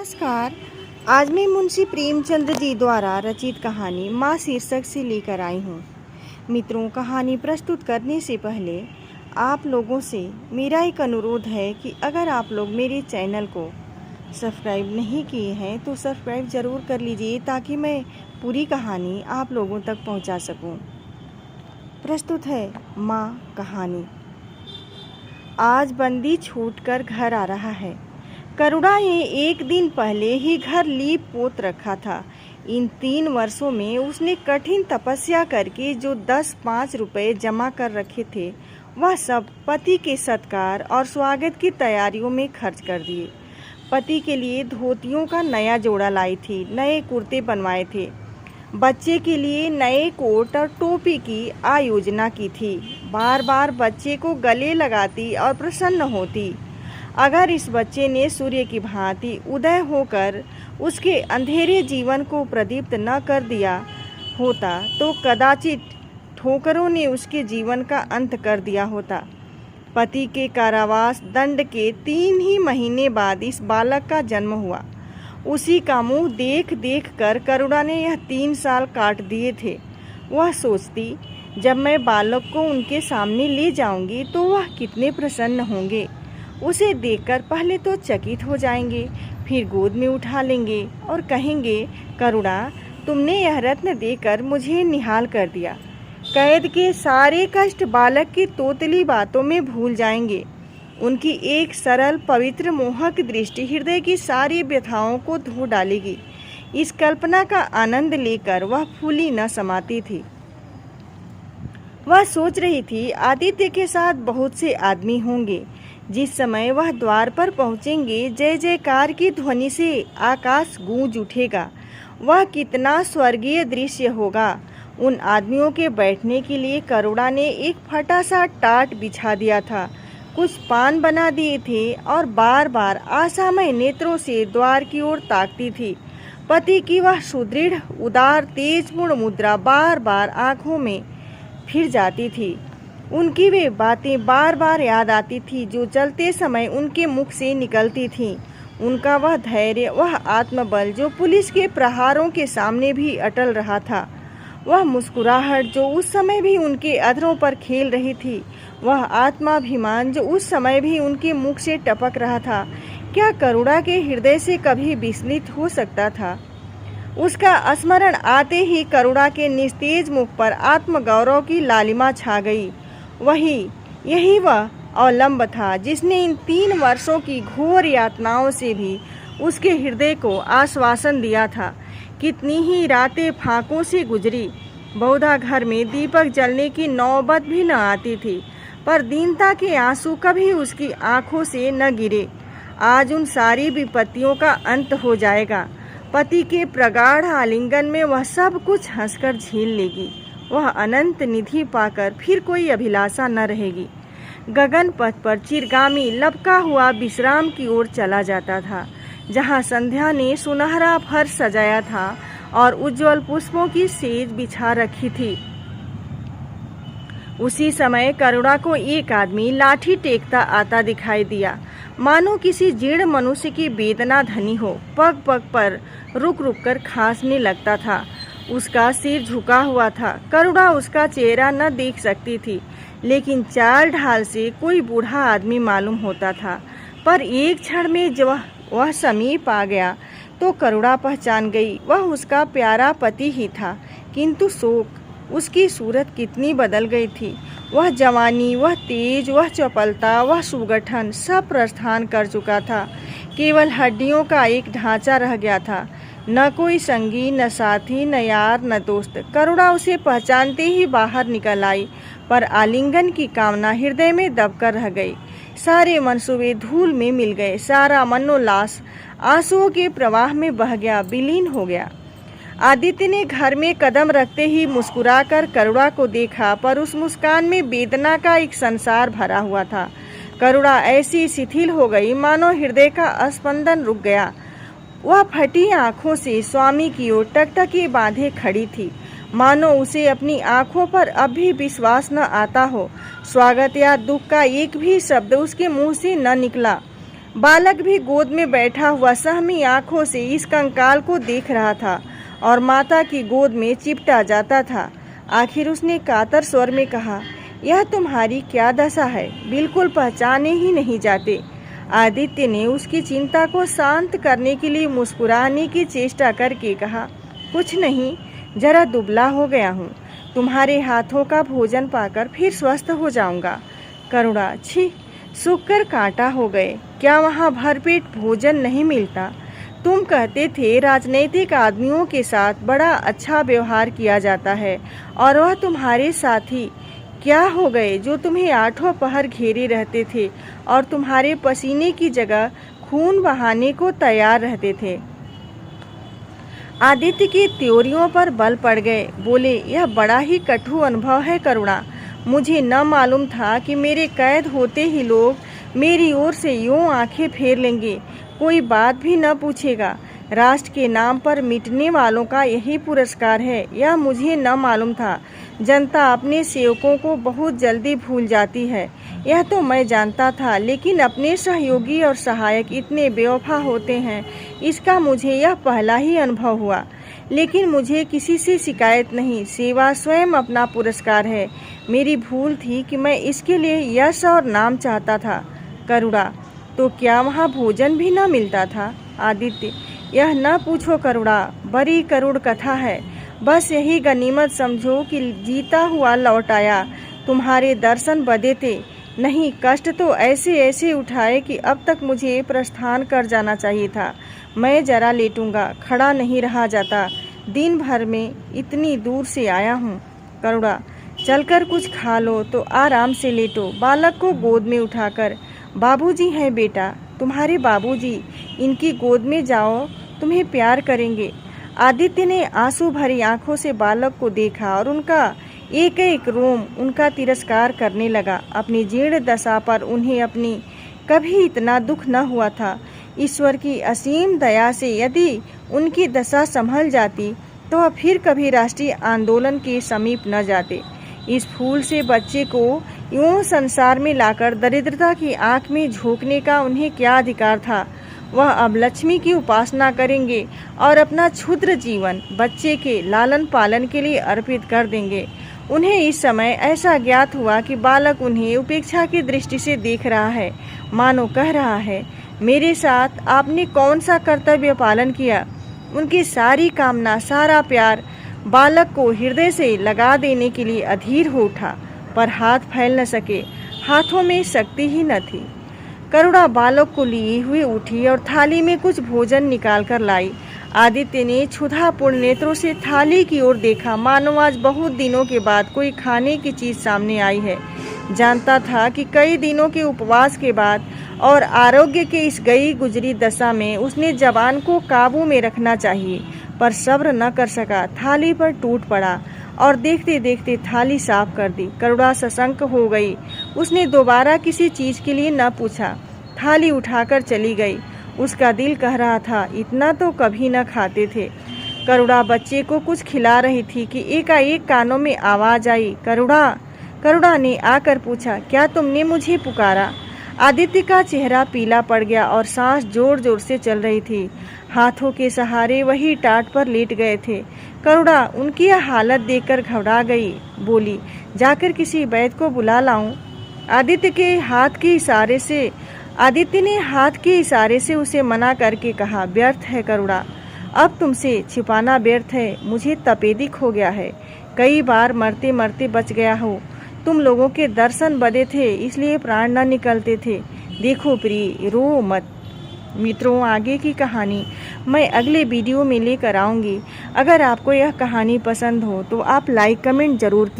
नमस्कार। आज मैं मुंशी प्रेमचंद जी द्वारा रचित कहानी माँ शीर्षक से लेकर आई हूँ। मित्रों, कहानी प्रस्तुत करने से पहले आप लोगों से मेरा एक अनुरोध है कि अगर आप लोग मेरे चैनल को सब्सक्राइब नहीं किए हैं तो सब्सक्राइब ज़रूर कर लीजिए ताकि मैं पूरी कहानी आप लोगों तक पहुँचा सकूँ। प्रस्तुत है माँ कहानी। आज बंदी छूटकर घर आ रहा है। करुणा ने एक दिन पहले ही घर लीप पोत रखा था। इन 3 वर्षों में उसने कठिन तपस्या करके जो 10-5 रुपए जमा कर रखे थे वह सब पति के सत्कार और स्वागत की तैयारियों में खर्च कर दिए। पति के लिए धोतियों का नया जोड़ा लाई थी, नए कुर्ते बनवाए थे, बच्चे के लिए नए कोट और टोपी की आयोजना की थी। बार बार बच्चे को गले लगाती और प्रसन्न होती। अगर इस बच्चे ने सूर्य की भांति उदय होकर उसके अंधेरे जीवन को प्रदीप्त न कर दिया होता तो कदाचित ठोकरों ने उसके जीवन का अंत कर दिया होता। पति के कारावास दंड के 3 ही महीने बाद इस बालक का जन्म हुआ। उसी का मुंह देख देख कर करुणा ने यह 3 साल काट दिए थे। वह सोचती, जब मैं बालक को उनके सामने ले जाऊंगी तो वह कितने प्रसन्न होंगे। उसे देखकर पहले तो चकित हो जाएंगे, फिर गोद में उठा लेंगे और कहेंगे, करुणा, तुमने यह रत्न देकर मुझे निहाल कर दिया। कैद के सारे कष्ट बालक की तोतली बातों में भूल जाएंगे। उनकी एक सरल, पवित्र, मोहक दृष्टि हृदय की सारी व्यथाओं को धो डालेगी। इस कल्पना का आनंद लेकर वह फूली न समाती थी। वह सोच रही थी, आदित्य के साथ बहुत से आदमी होंगे। जिस समय वह द्वार पर पहुंचेंगे, जय जयकार की ध्वनि से आकाश गूंज उठेगा। वह कितना स्वर्गीय दृश्य होगा। उन आदमियों के बैठने के लिए करुणा ने एक फटा सा टाट बिछा दिया था, कुछ पान बना दिए थे और बार बार आशामय नेत्रों से द्वार की ओर ताकती थी। पति की वह सुदृढ़, उदार, तेजपूर्ण मुद्रा बार बार आंखों में फिर जाती थी। उनकी वे बातें बार बार याद आती थी जो चलते समय उनके मुख से निकलती थीं। उनका वह धैर्य, वह आत्मबल जो पुलिस के प्रहारों के सामने भी अटल रहा था, वह मुस्कुराहट जो उस समय भी उनके अधरों पर खेल रही थी, वह आत्माभिमान जो उस समय भी उनके मुख से टपक रहा था, क्या करुणा के हृदय से कभी विस्मृत हो सकता था? उसका स्मरण आते ही करुणा के निस्तेज मुख पर आत्मगौरव की लालिमा छा गई। यही वह अवलंब था जिसने इन 3 वर्षों की घोर यातनाओं से भी उसके हृदय को आश्वासन दिया था। कितनी ही रातें फांकों से गुजरी। बहुधा घर में दीपक जलने की नौबत भी न आती थी, पर दीनता के आंसू कभी उसकी आंखों से न गिरे। आज उन सारी विपत्तियों का अंत हो जाएगा। पति के प्रगाढ़ आलिंगन में वह सब कुछ हंसकर झेल लेगी। वह अनंत निधि पाकर फिर कोई अभिलाषा न रहेगी। गगन पथ पर चिरगामी लपका हुआ विश्राम की ओर चला जाता था, जहाँ संध्या ने सुनहरा फर्श सजाया था और उज्जवल पुष्पों की सेज बिछा रखी थी। उसी समय करुणा को एक आदमी लाठी टेकता आता दिखाई दिया, मानो किसी जीर्ण मनुष्य की वेदना धनी हो। पग पग पर रुक रुक कर खांसने लगता था। उसका सिर झुका हुआ था। करुणा उसका चेहरा न देख सकती थी, लेकिन चाल ढाल से कोई बूढ़ा आदमी मालूम होता था। पर एक क्षण में जब वह समीप आ गया तो करुणा पहचान गई, वह उसका प्यारा पति ही था। किंतु शोक, उसकी सूरत कितनी बदल गई थी। वह जवानी, वह तेज, वह चपलता, वह सुगठन सब प्रस्थान कर चुका था। केवल हड्डियों का एक ढांचा रह गया था। न कोई संगी, न साथी, न यार, न दोस्त। करुणा उसे पहचानते ही बाहर निकल आई, पर आलिंगन की कामना हृदय में दबकर रह गई। सारे मंसूबे धूल में मिल गए। सारा मनोल्लास आंसुओं के प्रवाह में बह गया, विलीन हो गया। आदित्य ने घर में कदम रखते ही मुस्कुराकर करुणा को देखा, पर उस मुस्कान में वेदना का एक संसार भरा हुआ था। करुणा ऐसी शिथिल हो गई मानो हृदय का स्पंदन रुक गया। वह फटी आंखों से स्वामी की ओर टकटकी बांधे खड़ी थी, मानो उसे अपनी आंखों पर अब भी विश्वास न आता हो। स्वागत या दुख का एक भी शब्द उसके मुंह से न निकला। बालक भी गोद में बैठा हुआ सहमी आंखों से इस कंकाल को देख रहा था और माता की गोद में चिपटा जाता था। आखिर उसने कातर स्वर में कहा, यह तुम्हारी क्या दशा है, बिल्कुल पहचाने ही नहीं जाते। आदित्य ने उसकी चिंता को शांत करने के लिए मुस्कुराने की चेष्टा करके कहा, कुछ नहीं, जरा दुबला हो गया हूँ। तुम्हारे हाथों का भोजन पाकर फिर स्वस्थ हो जाऊंगा। करुणा, छी, सूखकर कांटा हो गए। क्या वहाँ भरपेट भोजन नहीं मिलता? तुम कहते थे राजनीतिक आदमियों के साथ बड़ा अच्छा व्यवहार किया जाता है, और वह तुम्हारे साथी क्या हो गए जो तुम्हें आठों पहर घेरे रहते थे और तुम्हारे पसीने की जगह खून बहाने को तैयार रहते थे। आदित्य की त्योरियों पर बल पड़ गए। बोले, यह बड़ा ही कटु अनुभव है करुणा। मुझे न मालूम था कि मेरे कैद होते ही लोग मेरी ओर से यूं आंखें फेर लेंगे, कोई बात भी न पूछेगा। राष्ट्र के नाम पर मिटने वालों का यही पुरस्कार है, यह मुझे न मालूम था। जनता अपने सेवकों को बहुत जल्दी भूल जाती है, यह तो मैं जानता था, लेकिन अपने सहयोगी और सहायक इतने बेवफा होते हैं, इसका मुझे यह पहला ही अनुभव हुआ। लेकिन मुझे किसी से शिकायत नहीं, सेवा स्वयं अपना पुरस्कार है। मेरी भूल थी कि मैं इसके लिए यश और नाम चाहता था। करुणा, तो क्या वहाँ भोजन भी न मिलता था? आदित्य, यह न पूछो करुणा, बड़ी करुण कथा है। बस यही गनीमत समझो कि जीता हुआ लौट आया। तुम्हारे दर्शन बदे थे, नहीं कष्ट तो ऐसे ऐसे उठाए कि अब तक मुझे प्रस्थान कर जाना चाहिए था। मैं जरा लेटूंगा, खड़ा नहीं रहा जाता। दिन भर में इतनी दूर से आया हूँ। करुणा, चलकर कुछ खा लो तो आराम से लेटो। बालक को गोद में उठाकर, बाबूजी हैं बेटा, तुम्हारे बाबूजी, इनकी गोद में जाओ, तुम्हें प्यार करेंगे। आदित्य ने आंसू भरी आंखों से बालक को देखा और उनका एक एक रोम उनका तिरस्कार करने लगा। अपनी जीर्ण दशा पर उन्हें अपनी कभी इतना दुख न हुआ था। ईश्वर की असीम दया से यदि उनकी दशा संभल जाती तो वह फिर कभी राष्ट्रीय आंदोलन के समीप न जाते। इस फूल से बच्चे को यूं संसार में लाकर दरिद्रता की आंख में झोंकने का उन्हें क्या अधिकार था? वह अब लक्ष्मी की उपासना करेंगे और अपना क्षुद्र जीवन बच्चे के लालन पालन के लिए अर्पित कर देंगे। उन्हें इस समय ऐसा ज्ञात हुआ कि बालक उन्हें उपेक्षा की दृष्टि से देख रहा है, मानो कह रहा है, मेरे साथ आपने कौन सा कर्तव्य पालन किया? उनकी सारी कामना, सारा प्यार बालक को हृदय से लगा देने के लिए अधीर हो उठा, पर हाथ फैल न सके, हाथों में शक्ति ही न थी। करुणा बालक को लिए हुए उठी और थाली में कुछ भोजन निकाल कर लाई। आदित्य ने क्षुधापूर्ण नेत्रों से थाली की ओर देखा, मानो आज बहुत दिनों के बाद कोई खाने की चीज सामने आई है। जानता था कि कई दिनों के उपवास के बाद और आरोग्य के इस गई गुजरी दशा में उसने जबान को काबू में रखना चाहिए, पर सब्र न कर सका। थाली पर टूट पड़ा और देखते देखते थाली साफ कर दी। करुणा सशंक हो गई। उसने दोबारा किसी चीज के लिए न पूछा, थाली उठाकर चली गई। उसका दिल कह रहा था, इतना तो कभी न खाते थे। करुणा बच्चे को कुछ खिला रही थी कि एकाएक कानों में आवाज आई, करुणा। करुणा ने आकर पूछा, क्या तुमने मुझे पुकारा? आदित्य का चेहरा पीला पड़ गया और सांस जोर जोर से चल रही थी। हाथों के सहारे वही टाट पर लेट गए थे। करुणा उनकी यह हालत देखकर घबरा गई। बोली, जाकर किसी वैद्य को बुला लाऊं? आदित्य ने हाथ के इशारे से उसे मना करके कहा, व्यर्थ है करुणा, अब तुमसे छिपाना व्यर्थ है। मुझे तपेदिक हो गया है, कई बार मरते मरते बच गया हो। तुम लोगों के दर्शन बदे थे, इसलिए प्राण न निकलते थे। देखो प्रिय, रो मत। मित्रों, आगे की कहानी मैं अगले वीडियो में लेकर आऊँगी। अगर आपको यह कहानी पसंद हो तो आप लाइक कमेंट जरूर कीजिए।